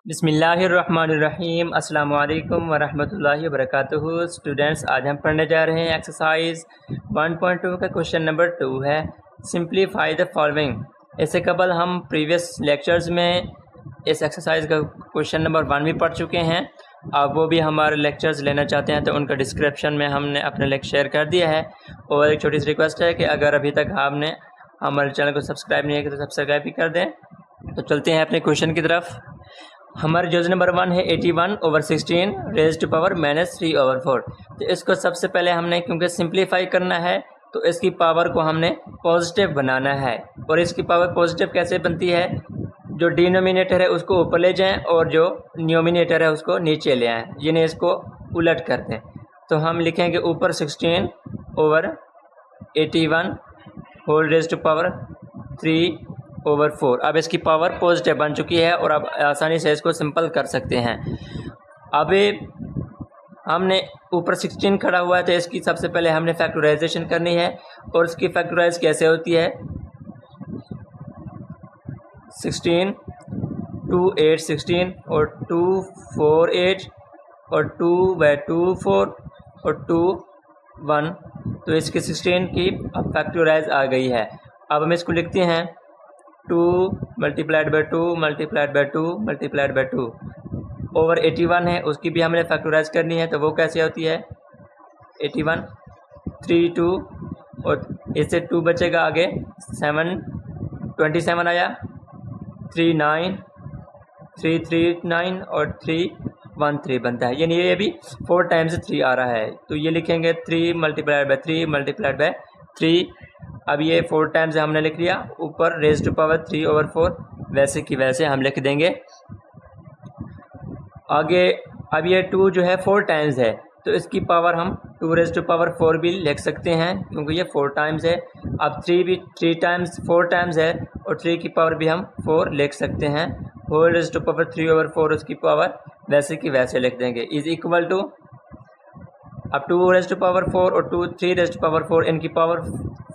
बिस्मिल्लाहिर्रहमानिर्रहीम अस्सलाम वालेकुम वरहमतुल्लाहि वबरकातुहू। स्टूडेंट्स, आज हम पढ़ने जा रहे हैं एक्सरसाइज 1.2 का क्वेश्चन नंबर 2 है सिंप्लीफाई द फॉलोइंग। इससे कबल हम प्रीवियस लेक्चर्स में इस एक्सरसाइज का क्वेश्चन नंबर 1 भी पढ़ चुके हैं। आप वो भी हमारे लेक्चर्स लेना चाहते हैं तो उनका डिस्क्रिप्शन में हमने अपने लिंक शेयर कर दिया है। और एक छोटी सी रिक्वेस्ट है कि अगर अभी तक आपने हमारे चैनल को सब्सक्राइब नहीं किया तो सब्सक्राइब भी कर दें। तो चलते हैं अपने क्वेश्चन की तरफ। हमारे जो नंबर 1 है 81/16 रेज़ टू पावर -3/4। तो इसको सबसे पहले हमने क्योंकि सिंप्लीफाई करना है तो इसकी पावर को हमने पॉजिटिव बनाना है। और इसकी पावर पॉजिटिव कैसे बनती है? जो डिनोमिनेटर है उसको ऊपर ले जाएं और जो न्यूमिनेटर है उसको नीचे ले आएँ, यानी इसको उलट कर दें। तो हम लिखेंगे ऊपर 16/81 होल रेज़ टू पावर 3/4। अब इसकी पावर पॉजिटिव बन चुकी है और अब आसानी से इसको सिंपल कर सकते हैं। अब हमने ऊपर 16 खड़ा हुआ है तो इसकी सबसे पहले हमने फैक्टराइजेशन करनी है। और इसकी फैक्टराइज कैसे होती है? 16 2 8 16 और 2 4 8 और 2/2 4 और 2 1। तो इसकी 16 की अब फैक्टराइज आ गई है। अब हम इसको लिखते हैं 2 × 2 × 2 × 2 ओवर 81 है, उसकी भी हमने फैक्टराइज करनी है। तो वो कैसे होती है? 81 3 2 और इससे 2 बचेगा आगे 7 27 आया 3 9 3 3 9 और 3 1 3 बनता है, यानी ये भी 4 टाइम्स 3 आ रहा है। तो ये लिखेंगे 3 × 3 × 3। अब ये 4 टाइम्स हमने लिख लिया। ऊपर रेज़ टू पावर 3/4 वैसे की वैसे हम लिख देंगे। आगे अब ये 2 जो है 4 टाइम्स है तो इसकी पावर हम 2 रेज़ टू पावर 4 भी लिख सकते हैं क्योंकि ये 4 टाइम्स है। अब 3 भी 3 टाइम्स 4 टाइम्स है और 3 की पावर भी हम 4 लिख सकते हैं। होल रेज़ टू पावर 3/4 उसकी पावर वैसे की वैसे लिख देंगे इज़ इक्वल टू। अब 2 रेज़ टू पावर 4 और 3 रेज़ टू पावर 4 इनकी पावर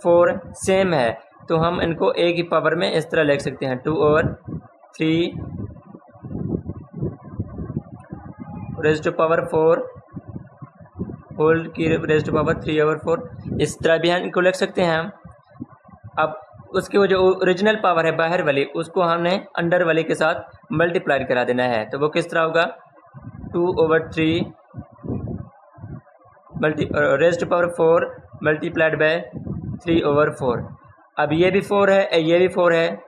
4 सेम है तो हम इनको a की पावर में इस तरह लिख सकते हैं 2/3 रेज़ टू पावर 4 होल की रेज़ टू पावर 3/4। इस तरह भी हम इनको लिख सकते हैं। अब उसकी वो जो ओरिजिनल पावर है बाहर वाली उसको हमने अंडर वाले के साथ मल्टीप्लाई करा देना है। तो वो किस तरह होगा? 2/3 raise to power 4 multiplied by 3/4। अब ये भी 4 है, ये भी 4 है,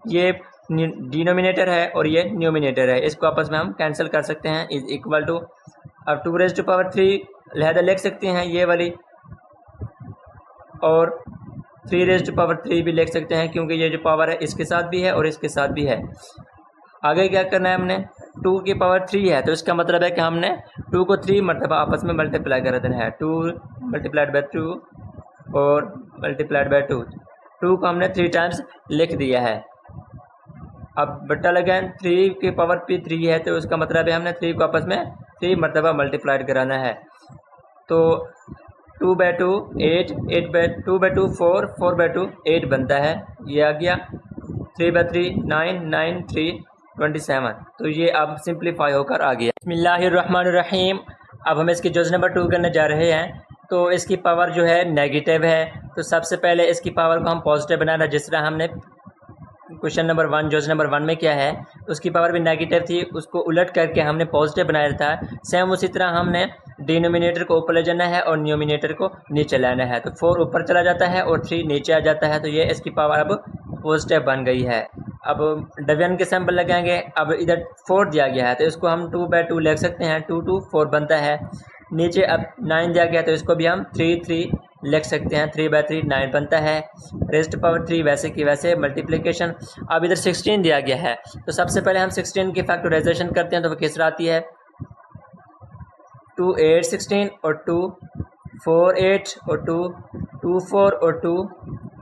ये डिनोमिनेटर है और ये न्यूमिनेटर है, इसको आपस में हम कैंसिल कर सकते हैं इज़ इक्वल टू। अब 2 रेज़ टू पावर 3 लिहाजा लिख सकते हैं ये वाली और 3 रेज़ टू पावर 3 भी लिख सकते हैं क्योंकि ये जो पावर है इसके साथ भी है और इसके साथ भी है। आगे क्या करना है? हमने 2 की पावर 3 है तो इसका मतलब है कि हमने 2 को 3 मरतबा आपस में मल्टीप्लाई कर देना है। 2 × 2 और × 2। 2 को हमने 3 टाइम्स लिख दिया है। अब बट्टा लगाएं 3 की पावर भी 3 है तो उसका मतलब है हमने 3 को आपस में 3 मरतबा मल्टीप्लाई कराना है। तो 2/2 8 2/2 4 4/2 8 बनता है, ये आ गया। 3/3 9 9 3 27। तो ये अब सिंप्लीफाई होकर आ गया। बिस्मिल्लाहिर्रहमानिर्रहीम। अब हम इसकी जोड़ नंबर 2 करने जा रहे हैं। तो इसकी पावर जो है नेगेटिव है तो सबसे पहले इसकी पावर को हम पॉजिटिव बनाना, जिस तरह हमने क्वेश्चन नंबर 1 जोड़ नंबर 1 में क्या है उसकी पावर भी नेगेटिव थी, उसको उलट करके हमने पॉजिटिव बनाया था। सेम उसी तरह हमने डिनोमिनेटर को ऊपर ले जाना है और न्यूमिनेटर को नीचे लाना है। तो 4 ऊपर चला जाता है और 3 नीचे आ जाता है, तो ये इसकी पावर अब पॉजिटिव बन गई है। अब डिवीजन के सिंबल लगाएंगे। अब इधर 4 दिया गया है तो इसको हम 2/2 लिख सकते हैं, 2 2 4 बनता है। नीचे अब 9 दिया गया तो इसको भी हम 3 3 लिख सकते हैं, 3/3 9 बनता है। रेज़ टू पावर 3 वैसे की वैसे मल्टीप्लिकेशन। अब इधर 16 दिया गया है तो सबसे पहले हम 16 की फैक्टराइजेशन करते हैं। तो वो किस तरह आती है? 2 8 16 और 2 4 8 और 2 2 4 और 2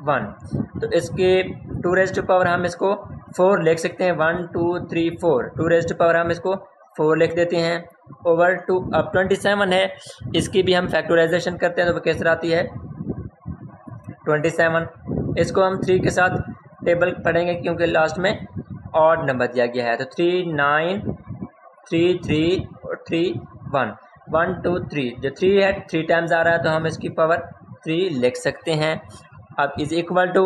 1। तो इसके 2 रेज़ टू पावर हम इसको 4 लिख सकते हैं, 1 2 3 4। 2 रेज़ टू पावर हम इसको 4 लिख देते हैं ओवर 2। अब 27 है, इसकी भी हम फैक्टराइजेशन करते हैं तो वो किस तरह आती है? 27। इसको हम 3 के साथ टेबल पढ़ेंगे क्योंकि लास्ट में ऑड नंबर दिया गया है। तो 3 9 3 3 और 3 1 1 2 3, जो 3 है 3 टाइम्स आ रहा है तो हम इसकी पावर 3 लिख सकते हैं। अब इज इक्वल टू,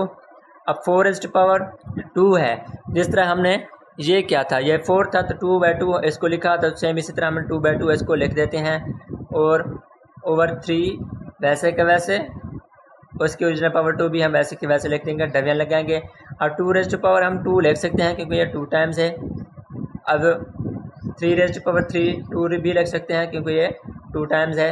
अब 4⁻²2 है, जिस तरह हमने ये क्या था, ये 4 था तो 2/2 इसको लिखा, तो सेम इसी तरह हम 2/2 इसको लिख देते हैं और ओवर 3 वैसे के वैसे, उसकी ओरिजिनल पावर 2 भी हम वैसे के वैसे लिख देंगे, डिवीजन लगाएंगे। और 2 हम 2 लिख सकते हैं क्योंकि ये 2 टाइम्स है। अब 3 2 भी लिख सकते हैं क्योंकि ये 2 टाइम्स है,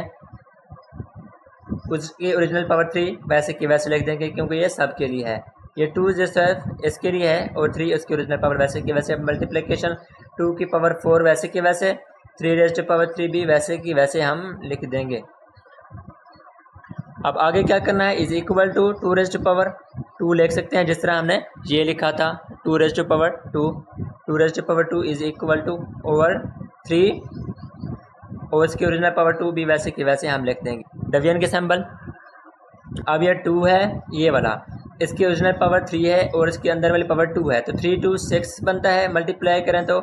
उसकी ओरिजिनल पावर 3 वैसे की वैसे लिख देंगे क्योंकि ये सब के लिए है। ये 2 जो सिर्फ इसके लिए है और 3 उसकी ओरिजिनल पावर वैसे की वैसे। मल्टीप्लिकेशन 2 की पावर 4 वैसे की वैसे, 3 भी वैसे की वैसे हम लिख देंगे। अब आगे क्या करना है, इज इक्वल टू 2 लिख सकते हैं जिस तरह हमने ये लिखा था 2 इज इक्वल टू ओवर 3 और इसकी ओरिजिनल पावर 2 भी वैसे की वैसे हम लिख देंगे। डिवीजन के सिंबल, अब ये 2 है ये वाला, इसकी ओरिजिनल पावर 3 है और इसके अंदर वाली पावर 2 है, तो 3 2 6 बनता है, मल्टीप्लाई करें तो।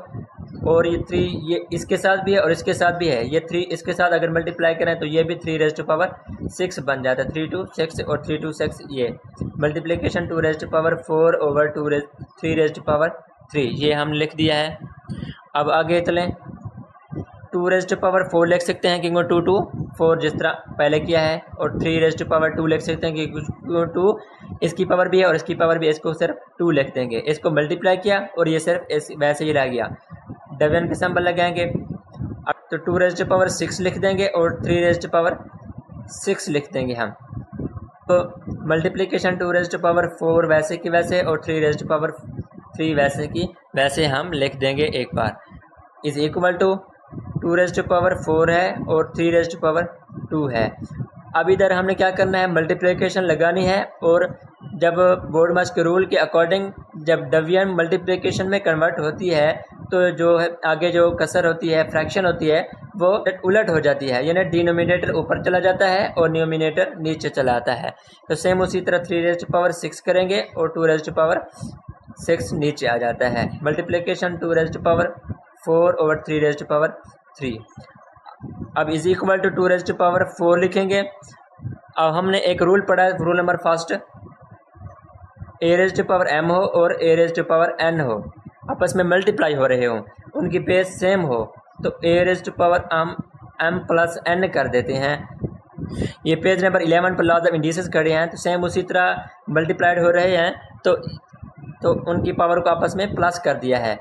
और ये 3 ये इसके साथ भी है और इसके साथ भी है, ये 3 इसके साथ अगर मल्टीप्लाई करें तो ये भी 3⁻6 बन जाता है। 3 2 6 और 3 2 6, ये मल्टीप्लिकेशन 2⁻4 ओवर 3⁻3 ये हम लिख दिया है। अब आगे चलें, 2⁻4 लिख सकते हैं क्योंकि 2 2 4 जिस तरह पहले किया है, और 3⁻2 लिख सकते हैं क्योंकि 2 इसकी पावर भी है और इसकी पावर भी, इसको सिर्फ 2 लिख देंगे। इसको मल्टीप्लाई किया और ये सिर्फ इस वैसे ही रह गया, डिवीजन के सिंबल लगाएंगे। अब तो 2⁻6 लिख देंगे और 3⁻6 लिख देंगे हम। तो मल्टीप्लिकेशन 2⁻4 वैसे की वैसे और 3⁻3 वैसे की वैसे हम लिख देंगे एक बार। इज इक्वल टू 2⁻4 है और 3⁻2 है। अब इधर हमने क्या करना है, मल्टीप्लिकेशन लगानी है, और जब बोर्डमास के रूल के अकॉर्डिंग जब डिवीजन मल्टीप्लिकेशन में कन्वर्ट होती है तो जो है आगे जो कसर होती है, फ्रैक्शन होती है, वो उलट हो जाती है, यानी डिनोमिनेटर ऊपर चला जाता है और न्यूमिनेटर नीचे चला आता है। तो सेम उसी तरह 3⁻6 करेंगे और 2⁻6 नीचे आ जाता है। Multiplication 2⁻4 over 3⁻3। अब इज इक्वल टू 2⁻4 लिखेंगे। अब हमने एक रूल पढ़ा है, रूल नंबर फर्स्ट, a⁻m हो और a⁻n हो, आपस में मल्टीप्लाई हो रहे हो, उनकी बेस सेम हो, तो a⁻m प्लस n कर देते हैं। ये पेज नंबर 11 पर लॉज ऑफ इंडिसेस खड़े हैं, तो सेम उसी तरह मल्टीप्लाइड हो रहे हैं तो उनकी पावर को आपस में प्लस कर दिया है।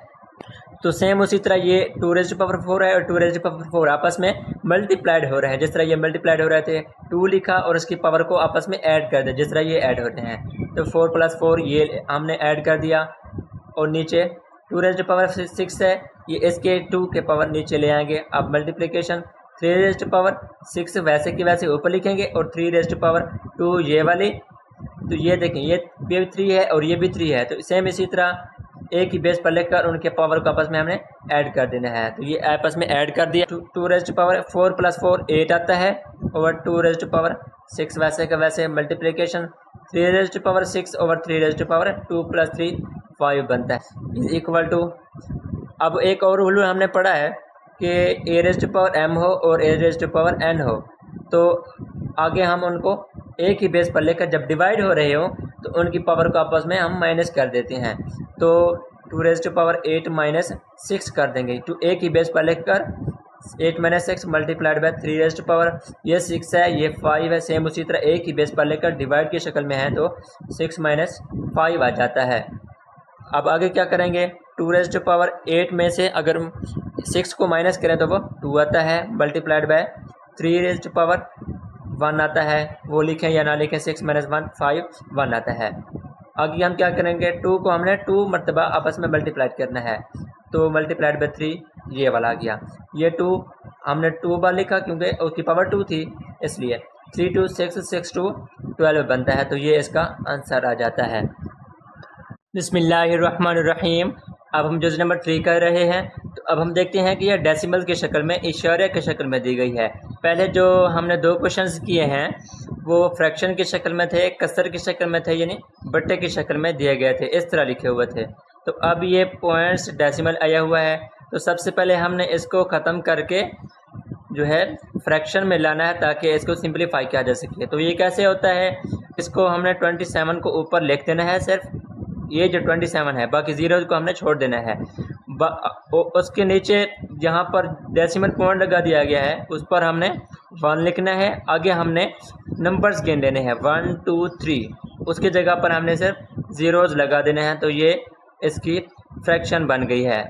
तो सेम उसी तरह ये 2⁻4 है और 2⁻4 आपस में मल्टीप्लाइड हो रहे हैं, जिस तरह ये मल्टीप्लाइड हो रहे थे 2 लिखा और उसकी पावर को आपस में ऐड कर दिया, जिस तरह ये ऐड होते हैं। तो 4 + 4 ये हमने ऐड कर दिया, और नीचे 2⁻6 है, ये इसके 2 के पावर नीचे ले आएंगे। अब मल्टीप्लिकेशन 3⁻6 वैसे की वैसे ऊपर लिखेंगे और 3⁻2 ये वाली, तो ये देखें ये भी 3 है और ये भी 3 है, तो सेम इसी तरह एक ही बेस पर लेकर उनके पावर को आपस में हमने ऐड कर देना है। तो ये आपस में ऐड कर दिया, 2⁻4 + 4 8 आता है ओवर 2⁻6 वैसे का वैसे। मल्टीप्लिकेशन 3⁻6 ओवर 3⁻2 + 3 5 बनता है, इज इक्वल टू। अब एक और रूल हमने पढ़ा है कि a⁻m हो और a⁻n हो, तो आगे हम उनको एक ही बेस पर लेकर जब डिवाइड हो रहे हो तो उनकी पावर को आपस में हम माइनस कर देते हैं, तो 2⁻8 - 6 कर देंगे। तो एक ही बेस पर लेकर 8 - 6 मल्टीप्लाइड बाय 3⁻, ये 6 है ये 5 है, सेम उसी तरह एक ही बेस पर लेकर डिवाइड की शक्ल में है तो 6 - 5 आ जाता है। अब आगे क्या करेंगे, 2⁻8 में से अगर 6 को माइनस करें तो वो 2 आता है, मल्टीप्लाइड बाय 3⁻1 आता है, वो लिखें या ना लिखें, 6 - 1 5 1 आता है। आगे हम क्या करेंगे, 2 को हमने 2 मरतबा आपस में मल्टीप्लाइड करना है, तो मल्टीप्लाइड बाय 3 ये वाला आ गया। ये 2 हमने 2 बार लिखा क्योंकि उसकी पावर 2 थी, इसलिए 3 2 6 6 2 12 बनता है, तो ये इसका आंसर आ जाता है। बिस्मिल्लाहिर्रहमानिर्रहीम। अब हम जुज़ नंबर 3 कर रहे हैं, तो अब हम देखते हैं कि यह डेसिमल की शक्ल में, इशारे की शक्ल में दी गई है। पहले जो हमने 2 क्वेश्चंस किए हैं वो फ्रैक्शन की शक्ल में थे, कसर की शक्ल में थे, यानी बट्टे की शक्ल में दिए गए थे, इस तरह लिखे हुए थे। तो अब ये पॉइंट्स डेसिमल आया हुआ है, तो सबसे पहले हमने इसको ख़त्म करके जो है फ्रैक्शन में लाना है ताकि इसको सिंपलीफाई किया जा सके। तो ये कैसे होता है, इसको हमने 27 को ऊपर लिख देना है, सिर्फ ये जो 27 है, बाकी ज़ीरोज़ को हमने छोड़ देना है। उसके नीचे जहाँ पर डेसिमल पॉइंट लगा दिया गया है उस पर हमने 1 लिखना है। आगे हमने नंबर्स गिन देने हैं 1 2 3, उसकी जगह पर हमने सिर्फ ज़ीरोज़ लगा देने हैं। तो ये इसकी फ्रैक्शन बन गई है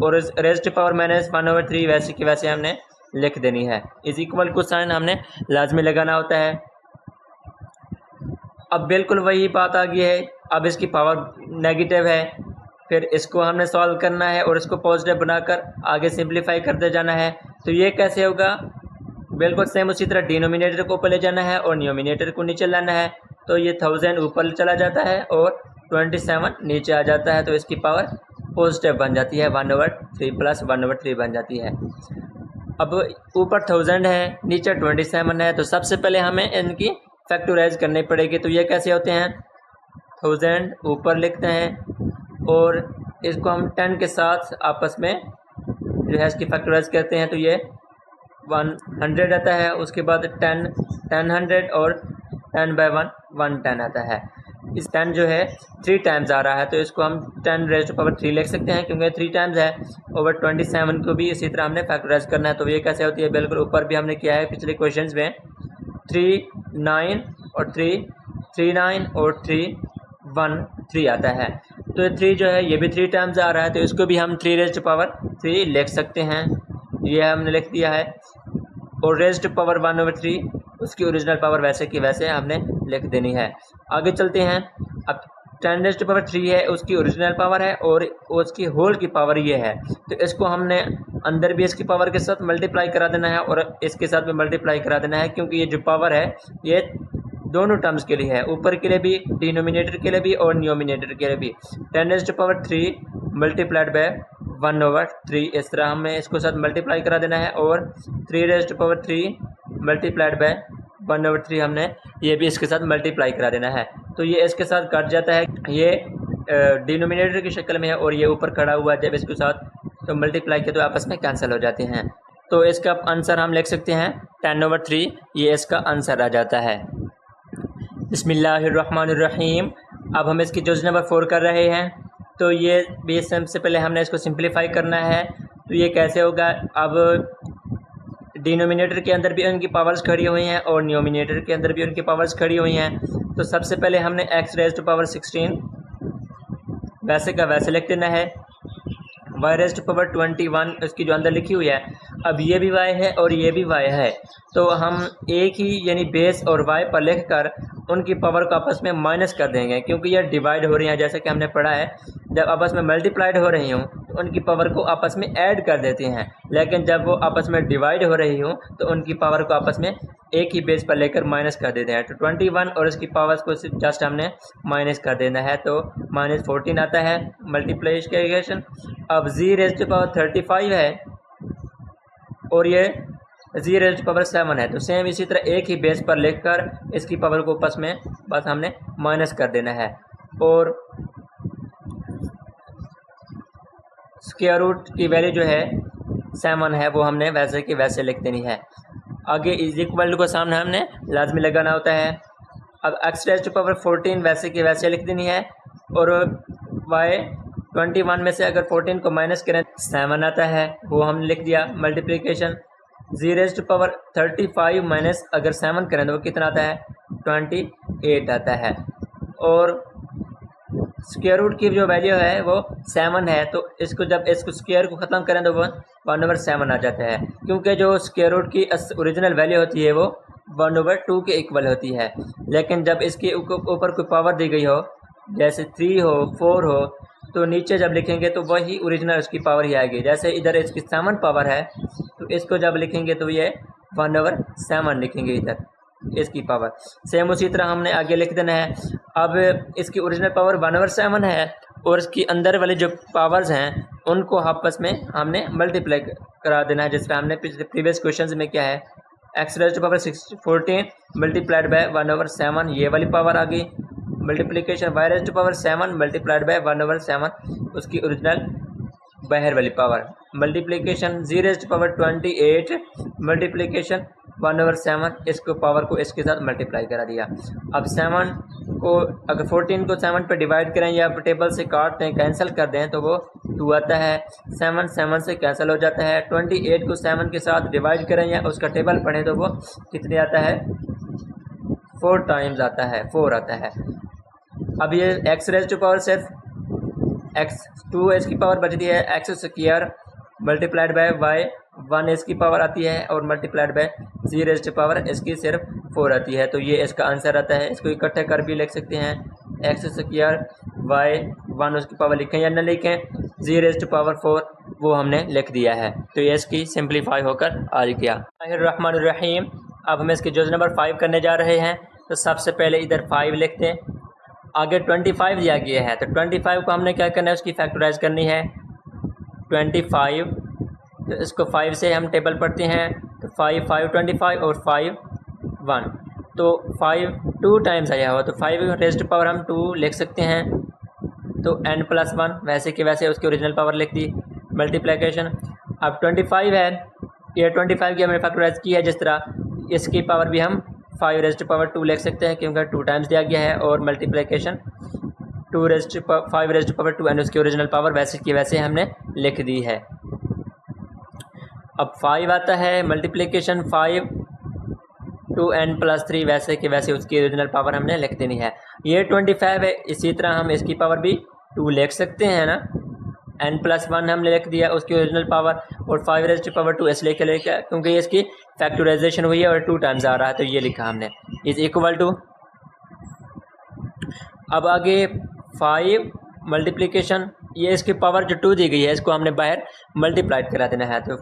और इस रेज़्ड पावर -1/3 वैसे की वैसे हमने लिख देनी है। इज इक्वल को साइन हमने लाजमी लगाना होता है। अब बिल्कुल वही बात आ गई है, अब इसकी पावर नेगेटिव है, फिर इसको हमने सॉल्व करना है और इसको पॉजिटिव बनाकर आगे सिंप्लीफाई करते जाना है। तो ये कैसे होगा, बिल्कुल सेम उसी तरह डिनोमिनेटर को ऊपर ले जाना है और न्यूमिनेटर को नीचे लाना है। तो ये 1000 ऊपर चला जाता है और 27 नीचे आ जाता है, तो इसकी पावर पॉजिटिव बन जाती है, 1/3 + 1/3 बन जाती है। अब ऊपर 1000 है, नीचे 27 है, तो सबसे पहले हमें इनकी फैक्टराइज करनी पड़ेगी। तो ये कैसे होते हैं, 1000 ऊपर लिखते हैं और इसको हम 10 के साथ आपस में जो है इसकी फैक्टराइज करते हैं। तो ये 100 आता है, उसके बाद 10 100 और 10/1 110 आता है। इस 10 जो है 3 टाइम्स आ रहा है, तो इसको हम 10⁻³ लिख सकते हैं क्योंकि 3 टाइम्स है। ओवर 27 को भी इसी तरह हमने फैक्टराइज करना है। तो ये कैसे होती है, बिल्कुल ऊपर भी हमने किया है पिछले क्वेश्चंस में, 3 9 और 3 3 9 और 3 1 3 आता है। तो ये 3 जो है ये भी 3 टाइम्स आ रहा है, तो इसको भी हम 3⁻³ लिख सकते हैं। ये हमने लिख दिया है। और रेज़्ड पावर 1/3 उसकी ओरिजिनल पावर वैसे की वैसे हमने लिख देनी है। आगे चलते हैं। अब 10⁻³ है उसकी ओरिजिनल पावर है और उसकी होल की पावर ये है, तो इसको हमने अंदर भी इसकी पावर के साथ मल्टीप्लाई करा देना है और इसके साथ भी मल्टीप्लाई करा देना है, क्योंकि ये जो पावर है ये दोनों टर्म्स के लिए है, ऊपर के लिए भी, डिनोमिनेटर के लिए भी और न्यूमिनेटर के लिए भी। 10⁻³ मल्टीप्लाइड बाय 1/3, इस तरह हमें इसको साथ मल्टीप्लाई करा देना है और 3⁻³ मल्टीप्लाइड बाय 1/3 हमने ये भी इसके साथ मल्टीप्लाई करा देना है। तो ये इसके साथ कट जाता है, ये डिनोमिनेटर की शक्ल में है और ये ऊपर खड़ा हुआ है, जब इसके साथ तो मल्टीप्लाई किया तो आपस में कैंसिल हो जाते हैं। तो इसका आंसर हम लिख सकते हैं 10/3, ये इसका आंसर आ जाता है। बिस्मिल्लाहिर्रहमानिर्रहीम। अब हम इसकी जोड़ नंबर 4 कर रहे हैं। तो ये भी सबसे पहले हमने इसको सिंप्लीफाई करना है। तो ये कैसे होगा, अब डिनोमिनेटर के अंदर भी उनकी पावर्स खड़ी हुई हैं और न्यूमिनेटर के अंदर भी उनकी पावर्स खड़ी हुई हैं। तो सबसे पहले हमने x⁻16 वैसे का वैसे लिख देना है, y⁻21 उसकी जो अंदर लिखी हुई है। अब ये भी y है और ये भी y है, तो हम एक ही यानी बेस और y पर लिख कर उनकी पावर को आपस में माइनस कर देंगे, क्योंकि ये डिवाइड हो रही हैं। जैसे कि हमने पढ़ा है, जब आपस में मल्टीप्लाइड हो रही हूँ तो उनकी पावर को आपस में ऐड कर देते हैं, लेकिन जब वो आपस में डिवाइड हो रही हूँ तो उनकी पावर को आपस में एक ही बेस पर लेकर माइनस कर देते हैं। तो 21 और इसकी पावर्स को जस्ट हमने माइनस कर देना है, तो -14 आता है मल्टीप्लिकेशन। अब z⁻35 है और ये z⁻7 है, तो सेम इसी तरह एक ही बेस पर लिखकर इसकी पावर को आपस में बस हमने माइनस कर देना है और स्क्वायर रूट की वैल्यू जो है 7 है वो हमने वैसे की वैसे लिख देनी है। आगे इज इक्वल को सामने हमने लाजमी लगाना होता है। अब x⁻14 वैसे की वैसे लिख देनी है और y21 में से अगर 14 को माइनस करें 7 आता है, वो हमने लिख दिया मल्टीप्लिकेशन। z⁻35 माइनस अगर 7 करें तो वो कितना आता है, 28 आता है। और स्क्वायर रूट की जो वैल्यू है वो 7 है, तो इसको जब इसको स्क्वायर को ख़त्म करें तो वो 1/7 आ जाता है, क्योंकि जो स्क्वायर रूट की ओरिजिनल वैल्यू होती है वो 1/2 के इक्वल होती है। लेकिन जब इसके ऊपर कोई पावर दी गई हो, जैसे 3 हो 4 हो, तो नीचे जब लिखेंगे तो वही ओरिजिनल उसकी पावर ही आएगी। जैसे इधर इसकी 7 पावर है, तो इसको जब लिखेंगे तो ये 1/7 लिखेंगे इधर इसकी पावर। सेम उसी तरह हमने आगे लिख देना है। अब इसकी ओरिजिनल पावर 1/7 है और इसकी अंदर वाली जो पावर्स हैं उनको आपस में हमने मल्टीप्लाई करा देना है, जिसमें हमने प्रीवियस क्वेश्चन में क्या है, x⁻14 मल्टीप्लाइड बाय 1/7 ये वाली पावर आ गई, मल्टीप्लिकेशन y⁻7 मल्टीप्लाइड बाय 1/7 उसकी ओरिजिनल बाहर वाली पावर। मल्टीप्लिकेशन 0⁻28 मल्टीप्लिकेशन 1/7, इसको पावर को इसके साथ मल्टीप्लाई करा दिया। अब 7 को अगर 14 को 7 पर डिवाइड करें या टेबल से काटते हैं, कैंसिल कर दें तो वो 2 आता है। 7 7 से कैंसिल हो जाता है। 28 को 7 के साथ डिवाइड करें या उसका टेबल पढ़ें तो वो कितने आता है, 4 टाइम्स आता है, 4 आता है। अब ये एक्स रेज टू पावर सिर्फ एक्स 2 इसकी पावर बचती है, X square multiplied by Y 1 इसकी पावर आती है और मल्टीप्लाइड बाय 0 पावर इसकी सिर्फ 4 आती है। तो ये इसका आंसर आता है। इसको इकट्ठे कर भी लिख सकते हैं, एक्स स्क्वायर वाई 1 उसकी पावर लिखें या न लिखें, 0 पावर 4 वो हमने लिख दिया है। तो ये इसकी सिंप्लीफाई होकर आ गया। रहमानुर्रहीम। अब हम इसके जुज़ नंबर 5 करने जा रहे हैं। तो सबसे पहले इधर 5 लिखते हैं, आगे 25 दिया गया है। तो 25 को हमने क्या करना है, उसकी फैक्टराइज करनी है। 25, तो इसको 5 से हम टेबल पढ़ते हैं। तो 5 5 25 और 5 1, तो 5 2 टाइम्स आया हुआ, तो 5 रेज़्ड पावर हम 2 लिख सकते हैं। तो n+1 वैसे कि वैसे उसकी ओरिजिनल पावर लिख दी। मल्टीप्लिकेशन अब 25 है, ये 25 की हमने फैक्टराइज की है। जिस तरह इसकी पावर भी हम 5 रेज़्ड पावर 2 लिख सकते हैं क्योंकि 2 टाइम्स दिया गया है। और मल्टीप्लिकेशन 5 रेज़्ड पावर 2 एंड उसकी ओरिजिनल पावर वैसे की वैसे हमने लिख दी है। अब 5 आता है, मल्टीप्लिकेशन 5 2n+3 वैसे कि वैसे उसकी ओरिजिनल पावर हमने लिख देनी है। ये 25 है, इसी तरह हम इसकी पावर भी 2 लिख सकते हैं ना। n+1 हमने लिख दिया उसकी ओरिजिनल पावर, और 5 रेज़्ड पावर 2 इसलिए के लेकर क्योंकि इसकी फैक्टराइजेशन हुई है और 2 टाइम्स आ रहा है, तो ये लिखा हमने इज इक्वल टू। अब आगे 5 मल्टीप्लिकेशन, ये इसकी पावर जो 2 दी गई है इसको हमने बाहर मल्टीप्लाइड करा देना है। तो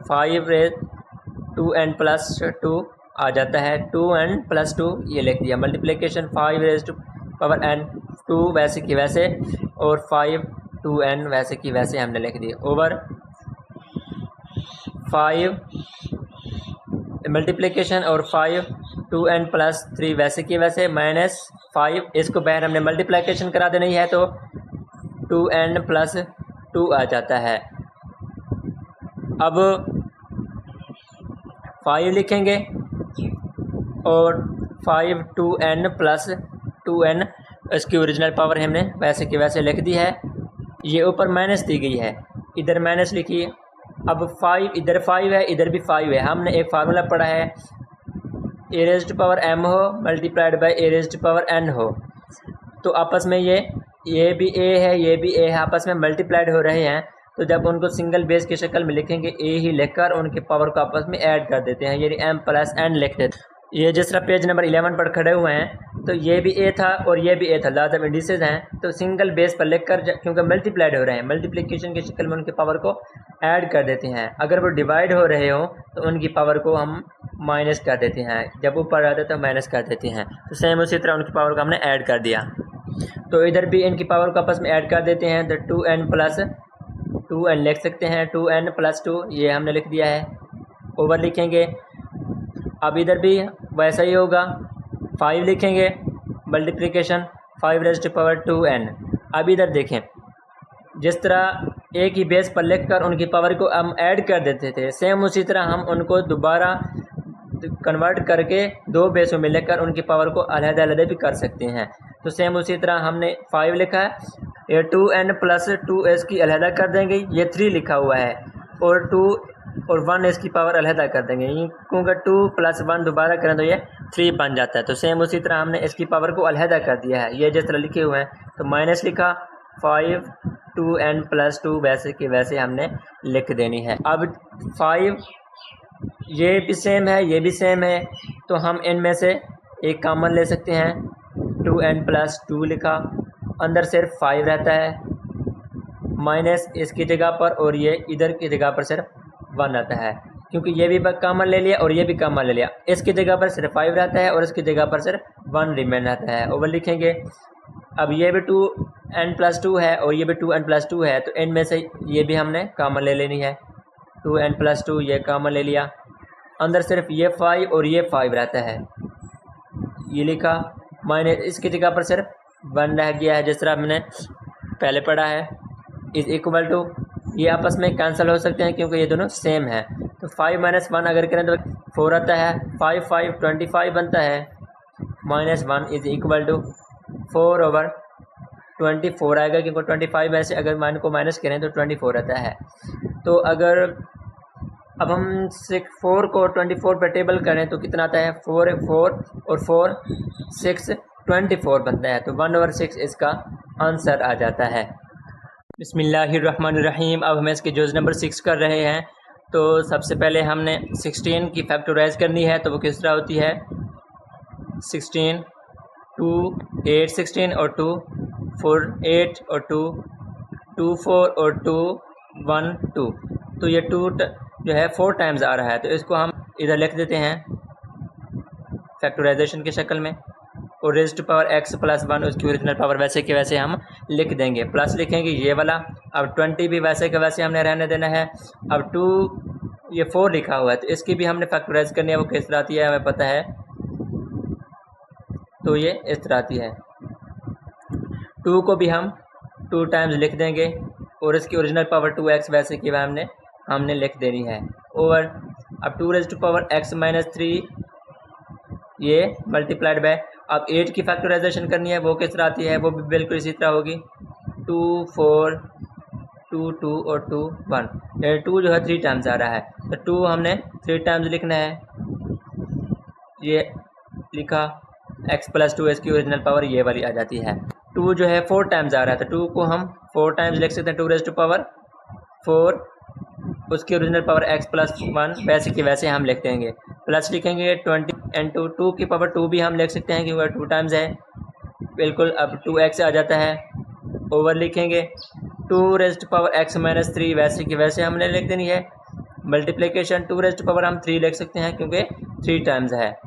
2n+2 आ जाता है, 2n+2 ये लिख दिया। मल्टीप्लिकेशन 5 रेज़्ड पावर n 2 वैसे की वैसे, और 5 2n वैसे की वैसे हमने लिख दिया, ओवर 5 मल्टीप्लिकेशन और 5 2n+3 वैसे की वैसे -5, इसको बाहर हमने मल्टीप्लिकेशन करा देनी है तो 2n+2 आ जाता है। अब 5 लिखेंगे और 5 2n+2n इसकी ओरिजिनल पावर हमने वैसे की वैसे लिख दी है। ये ऊपर माइनस दी गई है, इधर माइनस लिखिए। अब 5 इधर 5 है, इधर भी 5 है। हमने एक फार्मूला पढ़ा है, a रेज़्ड पावर m हो multiplied by a raised power n हो। तो आपस में ये भी a है, ये भी a है, आपस में मल्टीप्लाइड हो रहे हैं। तो जब उनको सिंगल बेस की शक्ल में लिखेंगे a ही लिखकर उनके पावर को आपस में ऐड कर देते हैं, यानी m+n लिख देते हैं। ये जिस तरह पेज नंबर 11 पर खड़े हुए हैं, तो ये भी a था और ये भी a था, लाजम इंडिसेस हैं। तो सिंगल बेस पर लिखकर क्योंकि मल्टीप्लाइड हो रहे हैं, मल्टीप्लिकेशन की शक्ल में उनके पावर को ऐड कर देते हैं। अगर वो डिवाइड हो रहे हो तो उनकी पावर को हम माइनस कर देते हैं, जब ऊपर आते तो माइनस कर देते हैं। तो सेम उसी तरह उनकी पावर को हमने ऐड कर दिया। तो इधर भी इनकी पावर को आपस में ऐड कर देते हैं। तो 2n+2n लिख सकते हैं, 2n+2 ये हमने लिख दिया है, ओवर लिखेंगे। अब इधर भी वैसा ही होगा, 5 लिखेंगे मल्टीप्लिकेशन 5 रेज़्ड पावर 2n। अब इधर देखें, जिस तरह एक ही बेस पर लिखकर उनकी पावर को हम ऐड कर देते थे, सेम उसी तरह हम उनको दोबारा कन्वर्ट करके 2 बेसों में लिखकर उनकी पावर को अलग-अलग भी कर सकते हैं। तो सेम उसी तरह हमने 5 लिखा है, ये 2n+2 इसकी अलग कर देंगे, ये 3 लिखा हुआ है, और 2 और 1 इसकी पावर अलहदा कर देंगे, क्योंकि 2 + 1 दोबारा करें तो ये 3 बन जाता है। तो सेम उसी तरह हमने इसकी पावर को अलहदा कर दिया है, ये जिस तरह लिखे हुए हैं। तो माइनस लिखा, 5 2n+2 वैसे कि वैसे हमने लिख देनी है। अब 5 ये भी सेम है, ये भी सेम है, तो हम इनमें से एक कॉमन ले सकते हैं। 2n+2 लिखा, अंदर सिर्फ 5 रहता है, माइनस इसकी जगह पर और ये इधर की जगह पर सिर्फ 1 आता है, क्योंकि ये भी कॉमन ले लिया और ये भी कॉमन ले लिया। इसकी जगह पर सिर्फ 5 रहता है और इसकी जगह पर सिर्फ 1 रिमेन रहता है, ओवर लिखेंगे। अब ये भी 2n+2 है और ये भी 2n+2 है, तो इनमें से ये भी हमने कॉमन ले लेनी है। 2n+2 ये कॉमन ले लिया, अंदर सिर्फ ये 5 और ये 5 रहता है, ये लिखा। माइनस इसकी जगह पर सिर्फ 1 रह गया है, जिस तरह हमने पहले पढ़ा है, इज इक्वल टू ये आपस में कैंसिल हो सकते हैं क्योंकि ये दोनों सेम है। तो 5 - 1 अगर करें तो 4 आता है, 5 5 25 बनता है, -1 इज इक्वल टू 4/24 आएगा, क्योंकि 25 में से अगर मान को माइनस करें तो 24 आता है। तो अगर अब हम 4 को 24 पर टेबल करें तो कितना आता है, 4 4 और 4 6 24 बनता है। तो 1/6 इसका आंसर आ जाता है। बिस्मिल्लाहिर्रहमानिर्रहीम। अब हमें इसके जोड़ नंबर 6 कर रहे हैं। तो सबसे पहले हमने 16 की फैक्टराइज करनी है, तो वो किस तरह होती है, 16 2 8 16 और 2 4 8 और 2 2 4 और 2 1 2। तो ये 2 जो है 4 टाइम्स आ रहा है, तो इसको हम इधर लिख देते हैं फैक्टराइजेशन की शक्ल में, और रेज़ टू पावर x + 1 उसकी ओरिजिनल पावर वैसे के वैसे हम लिख देंगे, प्लस लिखेंगे ये वाला। अब 20 भी वैसे के वैसे हमने रहने देना है। अब 2 ये 4 लिखा हुआ है, तो इसकी भी हमने फैक्टराइज करनी है, वो किस तरह आती है हमें पता है, तो ये इस तरह आती है। 2 को भी हम 2 टाइम्स लिख देंगे, और इसकी ओरिजिनल पावर 2x वैसे की हमने लिख देनी है, ओवर। अब 2 रेज़ टू पावर x - 3 ये मल्टीप्लाइड बाय, अब 8 की फैक्टराइजेशन करनी है, वो किस तरह आती है, वो भी बिल्कुल इसी तरह होगी, 2 4 2 2 और 2 1। 2 जो है 3 टाइम्स आ रहा है, तो 2 हमने 3 टाइम्स लिखना है, ये लिखा, x + 2 इसकी ओरिजिनल पावर ये वाली आ जाती है। 2 जो है 4 टाइम्स आ रहा है, तो 2 को हम 4 टाइम्स लिख सकते हैं, 2 रेज़ टू पावर 4 उसकी ओरिजिनल पावर x + 1 वैसे की वैसे हम लिख देंगे, प्लस लिखेंगे 20 × 2 की पावर 2 भी हम लिख सकते हैं क्योंकि 2 टाइम्स है, बिल्कुल। अब 2x आ जाता है, ओवर लिखेंगे 2 रेज़ टू पावर x - 3 वैसे की वैसे हमने लिख देनी है, मल्टीप्लिकेशन 2 रेज़ टू पावर हम 3 लिख सकते हैं क्योंकि 3 टाइम्स है,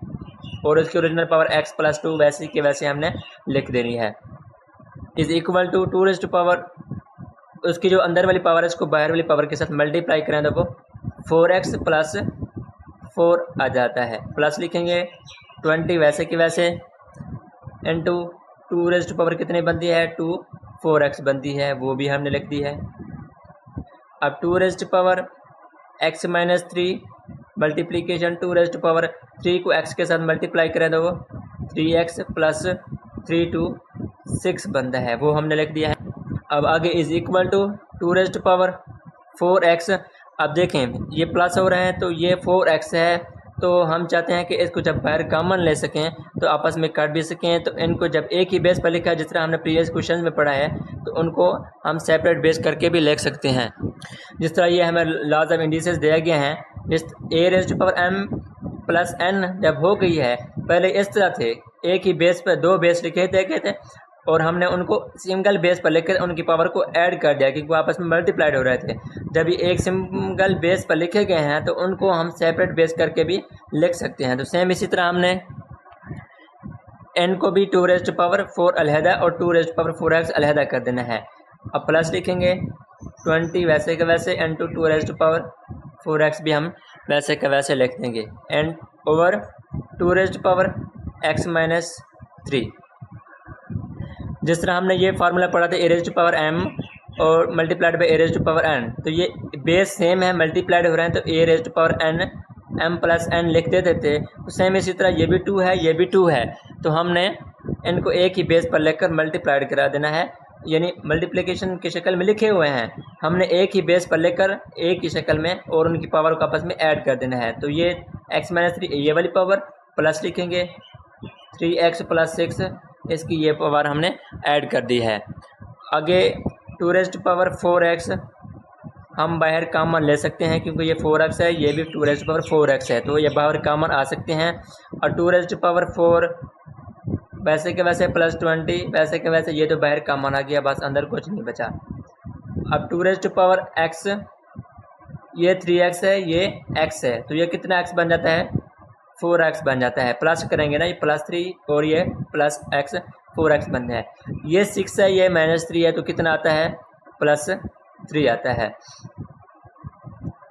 और उसकी ओरिजिनल पावर x + 2 वैसे के वैसे हमने लिख देनी है, is equal to 2 raise to power उसकी जो अंदर वाली पावर है इसको बाहर वाली पावर के साथ मल्टीप्लाई करें तो वो 4x + 4 आ जाता है, प्लस लिखेंगे 20 वैसे के वैसे इंटू 2 रेज़ टू पावर कितनी बनती है, 2 4x बनती है, वो भी हमने लिख दी है। अब 2 raise to power x - 3 multiplication 2 raise to power 3 को x के साथ मल्टीप्लाई करें तो वो 3x + 3 2 6 बनता है, वो हमने लिख दिया है। अब आगे is equal to 2 raise to power 4x। अब देखें ये प्लस हो रहे हैं, तो ये 4x है, तो हम चाहते हैं कि इसको जब बाहर कॉमन ले सकें तो आपस में काट भी सकें, तो इनको जब एक ही बेस पर लिखा है, जिस तरह हमने प्रीवियस क्वेश्चन में पढ़ा है, तो उनको हम सेपरेट बेस करके भी लिख सकते हैं। जिस तरह ये हमें लॉज ऑफ इंडिसेस दिए गए हैं, जिस a raise to power m + n जब हो गई है, पहले इस तरह थे, एक ही बेस पर 2 बेस लिखे थे, और हमने उनको सिंगल बेस पर लिखकर उनकी पावर को ऐड कर दिया क्योंकि वो आपस में मल्टीप्लाइड हो रहे थे। जब ये एक सिंगल बेस पर लिखे गए हैं तो उनको हम सेपरेट बेस करके भी लिख सकते हैं। तो सेम इसी तरह हमने n को भी 2 रेज़ टू पावर 4 अलहदा और 2 रेज़ टू पावर 4x अलहदा कर देना है। अब प्लस लिखेंगे 20 वैसे के वैसे into 2 raise to power 4x भी हम वैसे के वैसे लिख देंगे, and over 2 raise to power x - 3। जिस तरह हमने ये फार्मूला पढ़ा था a raise to power m और multiplied by a raise to power n, तो ये बेस सेम है, मल्टीप्लाइड हो रहे हैं, तो a raise to power n m + n लिख देते थे। तो सेम इसी तरह ये भी 2 है, ये भी 2 है, तो हमने इनको एक ही बेस पर लेकर मल्टीप्लाइड करा देना है, यानी मल्टीप्लिकेशन की शक्ल में लिखे हुए हैं, हमने एक ही बेस पर लेकर एक ही शक्ल में और उनकी पावर को आपस में ऐड कर देना है। तो ये x - 3 ये वाली पावर, प्लस लिखेंगे 3x + 6 इसकी ये पावर हमने ऐड कर दी है। आगे 2 रेज़ टू पावर 4x हम बाहर कॉमन ले सकते हैं क्योंकि ये 4x है, ये भी 2 रेज़ टू पावर 4x है, तो ये बाहर कॉमन आ सकते हैं। और 2 रेज़ टू पावर 4 वैसे के वैसे प्लस 20 वैसे के वैसे, ये तो बाहर कॉमन आ गया, बस अंदर कुछ नहीं बचा। अब 2 रेज़ टू पावर x, ये 3x है, ये x है, तो ये कितना x बन जाता है, 4x बन जाता है। प्लस करेंगे ना, ये +3 और ये प्लस x 4x बन है। ये 6 है, ये -3 है, तो कितना आता है, +3 आता है।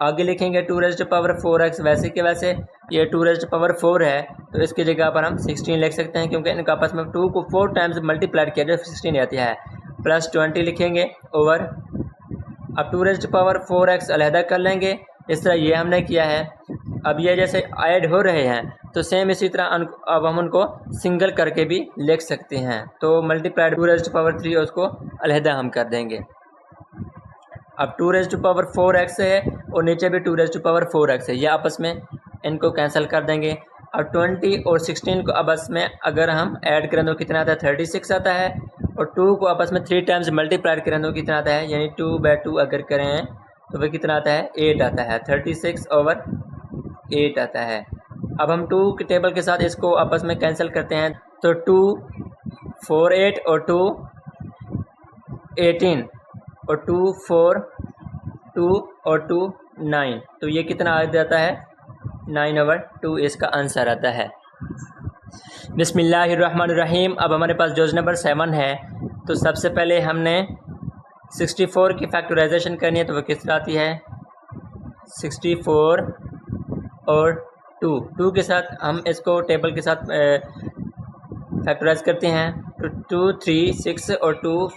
आगे लिखेंगे 2 रेज़ टू पावर 4x वैसे के वैसे, ये 2 रेज़ टू पावर 4 है, तो इसकी जगह पर हम 16 लिख सकते हैं क्योंकि इनका आपस में 2 को 4 टाइम्स मल्टीप्लाइड किया जो 16 आती है। +20 लिखेंगे ओवर अब 2 रेज़ टू पावर 4x अलहदा कर लेंगे, इस तरह ये हमने किया है। अब ये जैसे ऐड हो रहे हैं तो सेम इसी तरह अब हम उनको सिंगल करके भी लिख सकते हैं। तो मल्टीप्लाइड 2 रेज़ टू पावर 3 उसको अलहदा हम कर देंगे। अब 2 रेज़ टू पावर 4x है और नीचे भी 2 रेज़ टू पावर 4x है, ये आपस में इनको कैंसिल कर देंगे। अब 20 और 16 को आपस में अगर हम ऐड करें तो कितना आता है, 36 आता है। और 2 को आपस में 3 टाइम्स मल्टीप्लाइड करें तो कितना आता है, यानी 2/2 अगर करें तो वह कितना आता है, 8 आता है। 36/8 आता है। अब हम 2 के टेबल के साथ इसको आपस में कैंसिल करते हैं तो 2 4 8 और 2 18 और 2 4 2 और 2 9, तो ये कितना आ जाता है, 9/2 इसका आंसर आता है। बिस्मिल्लाहिर्रहमानिर्रहीम। अब हमारे पास जोज नंबर 7 है। तो सबसे पहले हमने 64 की फैक्टराइजेशन करनी है, तो वो किस तरह आती है, 64 और 2 के साथ हम इसको टेबल के साथ फैक्टराइज करते हैं तो 2 3 6 और 2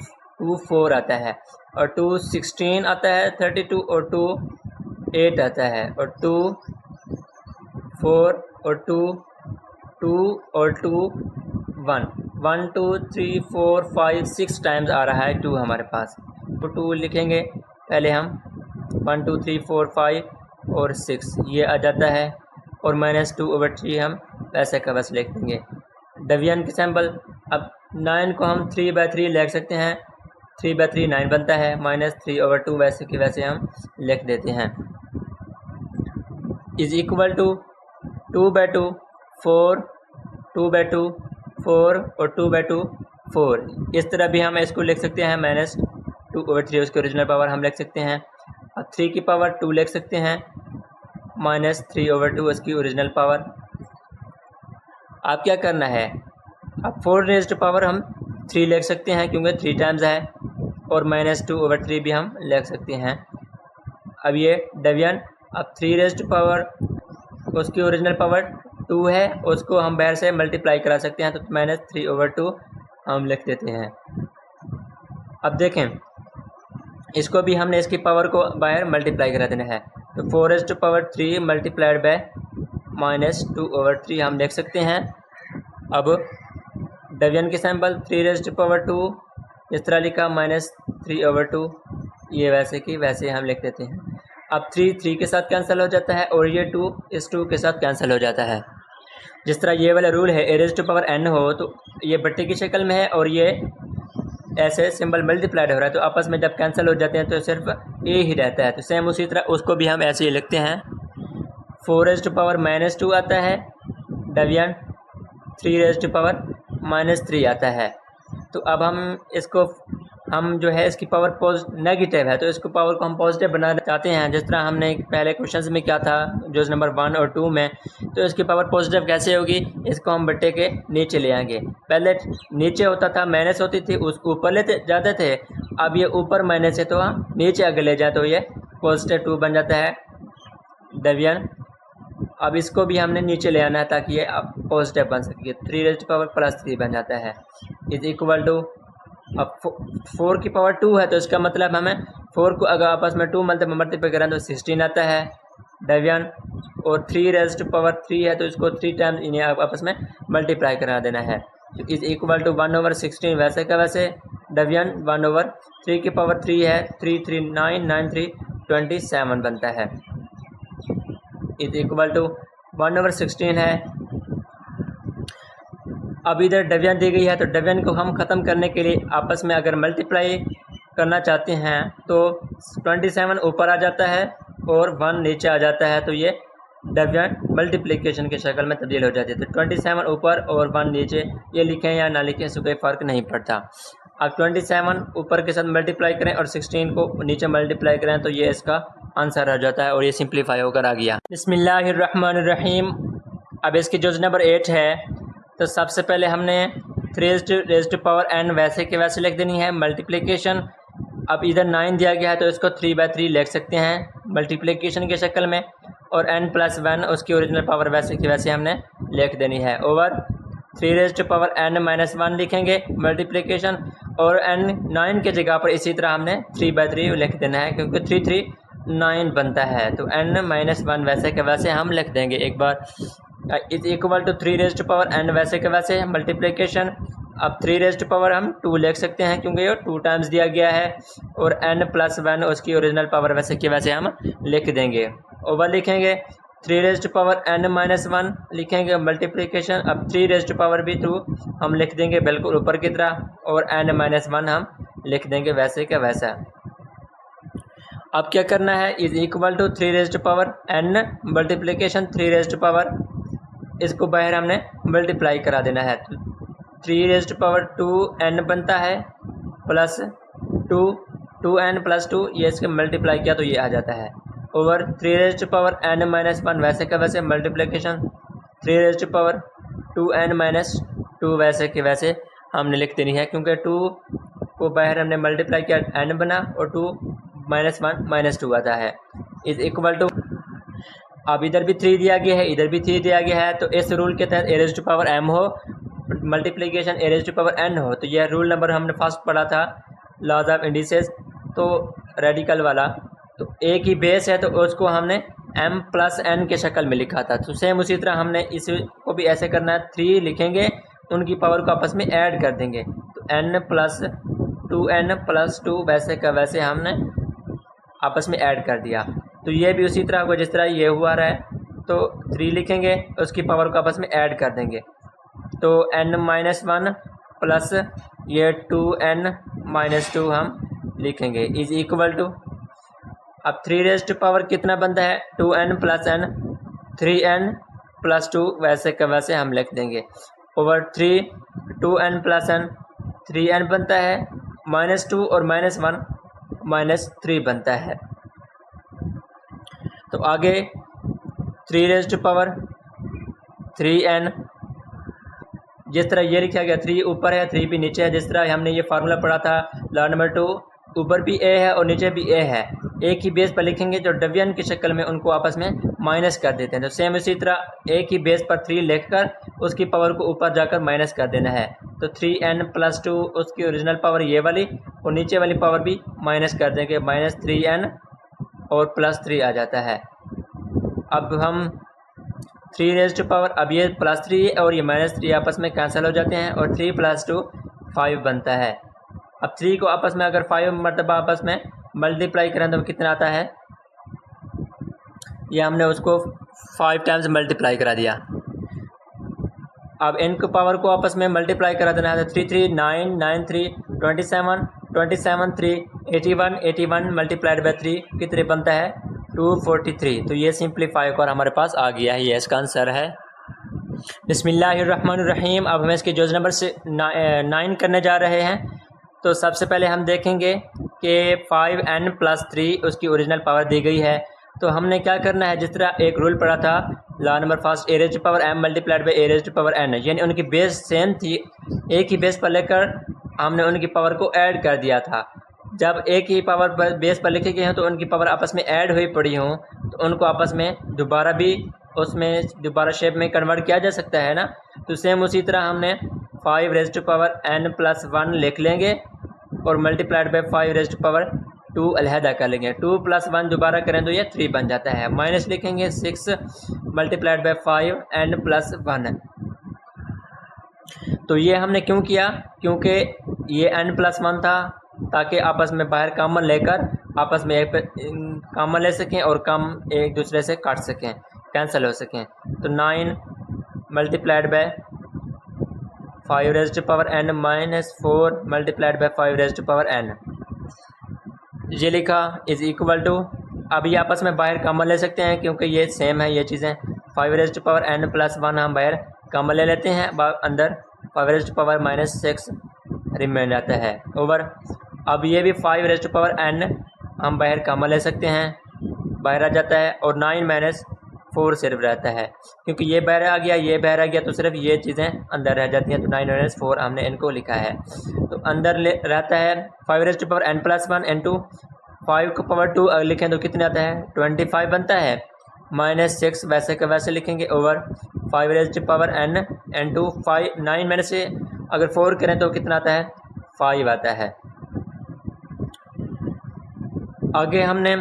4 आता है। और 2 16 आता है, 32 और 2 8 आता है। और 2 4 और 2 और 2 1 1 2 3 4 5 6 टाइम्स आ रहा है 2 हमारे पास। तो 2 लिखेंगे पहले हम, 1 2 3 4 5 और 6 ये आ जाता है। और -2/3 हम वैसे का वैसे लिख देंगे। डिवीजन के सैम्पल, अब 9 को हम 3/3 लिख सकते हैं, 3/3 9 बनता है, -3/2 वैसे कि वैसे हम लिख देते हैं। इज इक्वल टू 2/2 4 2/2 4 और 2/2 4। इस तरह भी हम इसको लिख सकते हैं, -2/3 उसकी ओरिजिनल पावर हम लिख सकते हैं। अब 3 की पावर 2 लिख सकते हैं, -3/2 उसकी ओरिजिनल पावर। आप क्या करना है, अब 4 रेज़ टू पावर हम 3 लिख सकते हैं क्योंकि 3 टाइम्स है, और -2/3 भी हम लिख सकते हैं। अब ये डिवीजन, अब 3 रेज़ टू पावर उसकी ओरिजिनल पावर 2 है, उसको हम बाहर से मल्टीप्लाई करा सकते हैं, तो -3/2 हम लिख देते हैं। अब देखें, इसको भी हमने इसकी पावर को बाहर मल्टीप्लाई करा देना है, तो 4 raise to power 3 multiplied by -2/3 हम लिख सकते हैं। अब डिवीजन के सैम्पल 3 रेज़ टू पावर 2 इस तरह लिखा, -3/2 ये वैसे कि वैसे हम लिख देते हैं। अब 3 के साथ कैंसिल हो जाता है और ये 2 इस 2 के साथ कैंसिल हो जाता है। जिस तरह ये वाला रूल है, a raise to power n हो तो ये बट्टे की शक्ल में है और ये ऐसे सिंबल मल्टीप्लाइड हो रहा है, तो आपस में जब कैंसिल हो जाते हैं तो सिर्फ a ही रहता है। तो सेम उसी तरह उसको भी हम ऐसे ही लिखते हैं, 4 रेज़ टू पावर -2 आता है, डिवीजन 3 रेज़ टू पावर -3 आता है। तो अब हम जो है इसकी पावर नेगेटिव है, तो इसको पावर को हम पॉजिटिव बनाना चाहते हैं, जिस तरह हमने पहले क्वेश्चंस में क्या था जो नंबर 1 और 2 में। तो इसकी पावर पॉजिटिव कैसे होगी, इसको हम बट्टे के नीचे ले आएंगे। पहले नीचे होता था, माइनस होती थी, उस ऊपर ले जाते थे। अब ये ऊपर माइनस है तो हम नीचे अगर ले जाए तो ये +2 बन जाता है डिवीजन। अब इसको भी हमने नीचे ले आना है ताकि ये पॉजिटिव बन सके, 3 रेज़ टू पावर +3 बन जाता है। इज इक्वल टू, अब 4 की पावर 2 है तो इसका मतलब हमें 4 को अगर आपस में 2 मल्टीप्लाई करें तो 16 आता है डिवीजन। और 3 रेज़ टू पावर 3 है तो इसको 3 टाइम्स इन्हें आपस में मल्टीप्लाई करा देना है। तो इज इक्वल टू 1/16 वैसे का वैसे डिवीजन, 1/3 की पावर 3 है, 3 3 9 9 3 27 बनता है। इज इक्वल टू 1/16 है। अब इधर डिवीजन दी गई है तो डिवीजन को हम ख़त्म करने के लिए आपस में अगर मल्टीप्लाई करना चाहते हैं तो 27 ऊपर आ जाता है और 1 नीचे आ जाता है, तो ये डिवीजन मल्टीप्लिकेशन की शक्ल में तब्दील हो जाती है। तो 27 ऊपर और 1 नीचे, ये लिखें या ना लिखें इससे कोई फ़र्क नहीं पड़ता। अब 27 ऊपर के साथ मल्टीप्लाई करें और 16 को नीचे मल्टीप्लाई करें तो ये इसका आंसर आ जाता है और ये सिंप्लीफाई होकर आ गया। बिस्मिल्लाहिर्रहमानिर्रहीम। अब इसकी जो नंबर 8 है, तो सबसे पहले हमने 3 रेज़ टू पावर n वैसे के वैसे लिख देनी है मल्टीप्लिकेशन। अब इधर 9 दिया गया है तो इसको 3/3 लिख सकते हैं मल्टीप्लिकेशन की शक्ल में, और n+1 उसकी ओरिजिनल पावर वैसे की वैसे हमने लिख देनी है, over 3 rays to power n-1 लिखेंगे मल्टीप्लिकेशन। और n 9 के जगह पर इसी तरह हमने 3/3 लिख देना है, क्योंकि 3 3 9 बनता है। तो n-1 वैसे के वैसे हम लिख देंगे एक बार। इज इक्वल टू 3n वैसे के वैसे मल्टीप्लिकेशन। अब 3 हम 2 लिख सकते हैं, क्योंकि ये 2 टाइम्स दिया गया है, और n+1 उसकी ओरिजिनल पावर वैसे के वैसे हम लिख देंगे। ओवर लिखेंगे 3n-1 लिखेंगे मल्टीप्लिकेशन। अब 3 हम लिख देंगे बिल्कुल ऊपर की तरह, और n-1 हम लिख देंगे वैसे का वैसा। अब क्या करना है, is equal to 3n multiplication 3 इसको बाहर हमने मल्टीप्लाई करा देना है। 3 बनता है प्लस 2n+2, ये इसके मल्टीप्लाई किया तो ये आ जाता है, ओवर 3n-1 वैसे का वैसे मल्टीप्लिकेशन 3n-2 वैसे के वैसे हमने लिख देनी है, क्योंकि 2 को बाहर हमने मल्टीप्लाई किया n बना, और 2-1 -2 आता है। इज इक्वल टू, अब इधर भी 3 दिया गया है, इधर भी 3 दिया गया है, तो इस रूल के तहत a⁻m हो मल्टीप्लिकेशन a⁻n हो। तो यह रूल नंबर हमने फर्स्ट पढ़ा था, लॉज ऑफ इंडिसेस, तो रेडिकल वाला। तो a की बेस है तो उसको हमने m+n के शक्ल में लिखा था। तो सेम उसी तरह हमने इसको भी ऐसे करना है, 3 लिखेंगे, उनकी पावर को आपस में ऐड कर देंगे, तो n+2n+2 वैसे का वैसे हमने आपस में ऐड कर दिया। तो ये भी उसी तरह को जिस तरह ये हुआ रहा है, तो 3 लिखेंगे, उसकी पावर को आपस में ऐड कर देंगे, तो n-1 प्लस ये 2n-2 हम लिखेंगे इज इक्वल टू, अब 3 कितना बनता है 2n+n, 3n+2 वैसे का वैसे हम लिख देंगे, ओवर 3 2n+n 3n बनता है, -2 और -1 -3 बनता है। तो आगे 3n जिस तरह ये लिखा गया, 3 ऊपर है 3 भी नीचे है, जिस तरह हमने ये फार्मूला पढ़ा था लॉ नंबर 2, ऊपर भी a है और नीचे भी a है, a की बेस पर लिखेंगे जो डिवीजन की शक्ल में उनको आपस में माइनस कर देते हैं। तो सेम इसी तरह a की बेस पर 3 लिखकर उसकी पावर को ऊपर जाकर माइनस कर देना है, तो 3n+2 उसकी ओरिजिनल पावर ये वाली, और नीचे वाली पावर भी माइनस कर देंगे, -3n और +3 आ जाता है। अब हम 3 अब ये +3 और ये -3 आपस में कैंसिल हो जाते हैं, और 3 + 2 5 बनता है। अब 3 को आपस में अगर 5 मरतबा आपस में मल्टीप्लाई करें तो कितना आता है, ये हमने उसको 5 टाइम्स मल्टीप्लाई करा दिया। अब इनको पावर को आपस में मल्टीप्लाई करा देना है, तो 3 3 9 9 3 27 27 3 81 81 मल्टीप्लाइड बाई 3 कितने बनता है 243। तो ये सिंप्लीफाई कर हमारे पास आ गया है, ये इसका आंसर है। बिस्मिल्लाहिर्रहमानिर्रहीम। अब हम इसके जोज नंबर से 9 करने जा रहे हैं। तो सबसे पहले हम देखेंगे कि 5n+3 उसकी ओरिजिनल पावर दी गई है। तो हमने क्या करना है, जिस तरह एक रूल पढ़ा था law number first a⁻m multiplied by a⁻n, यानी उनकी बेस सेम थी, एक ही बेस पर लेकर हमने उनकी पावर को ऐड कर दिया था। जब एक ही पावर बेस पर लिखे गए हैं तो उनकी पावर आपस में ऐड हुई पड़ी हों, तो उनको आपस में दोबारा भी उसमें दोबारा शेप में कन्वर्ट किया जा सकता है ना। तो सेम उसी तरह हमने 5n+1 लिख लेंगे और मल्टीप्लाइड बाई 5 अलहदा कर लेंगे। 2 + 1 दोबारा करें तो ये 3 बन जाता है। माइनस लिखेंगे 6 मल्टीप्लाइड बाई 5n+1। तो ये हमने क्यों किया, क्योंकि ये n+1 था, ताकि आपस में बाहर कॉमन लेकर आपस में एक कॉमन ले सकें और कम एक दूसरे से काट सकें, कैंसिल हो सकें। तो 9 multiplied by 5n -4 multiplied by 5n ये लिखा इज इक्वल टू, अब ये आपस में बाहर कॉमन ले सकते हैं क्योंकि ये सेम है ये चीज़ें। 5n+1 हम बाहर कॉमन ले लेते हैं, अंदर 5 -6 रिमेन रहता है ओवर। अब ये भी 5n हम बाहर कॉमन ले सकते हैं, बाहर आ जाता है, और 9 - 4 सिर्फ रहता है, क्योंकि ये बाहर आ गया ये बाहर आ गया तो सिर्फ ये चीज़ें अंदर रह जाती हैं। तो 9 - 4 हमने इनको लिखा है। तो अंदर रहता है 5n+1 इंटू 5 को पावर 2 लिखें तो कितने आता है 25 बनता है, -6 वैसे का वैसे लिखेंगे ओवर 5n इंटू 5 9 में से अगर 4 करें तो कितना आता है 5 आता है। आगे हमने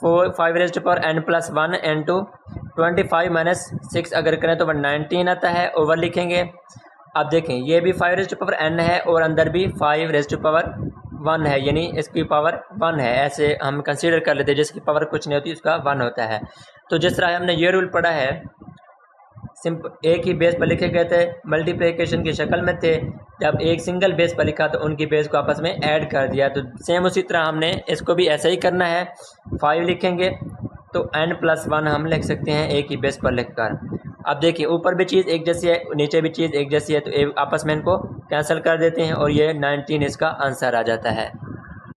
5 raise to power n plus 1 into 25 minus 6 अगर करें तो 119 आता है, ओवर लिखेंगे। अब देखें ये भी 5 रेज़ टू पावर n है और अंदर भी 5 रेज़ टू पावर 1 है, यानी इसकी पावर 1 है, ऐसे हम कंसीडर कर लेते हैं। जिसकी पावर कुछ नहीं होती उसका 1 होता है। तो जिस तरह हमने ये रूल पढ़ा है, सिंपल एक ही बेस पर लिखे गए थे, मल्टीप्लिकेशन की शक्ल में थे, जब एक सिंगल बेस पर लिखा तो उनकी बेस को आपस में ऐड कर दिया। तो सेम उसी तरह हमने इसको भी ऐसा ही करना है। 5 लिखेंगे तो n प्लस 1 हम लिख सकते हैं एक ही बेस पर लिखकर। अब देखिए ऊपर भी चीज़ एक जैसी है, नीचे भी चीज़ एक जैसी है, तो आपस में इनको कैंसिल कर देते हैं और ये 19 इसका आंसर आ जाता है।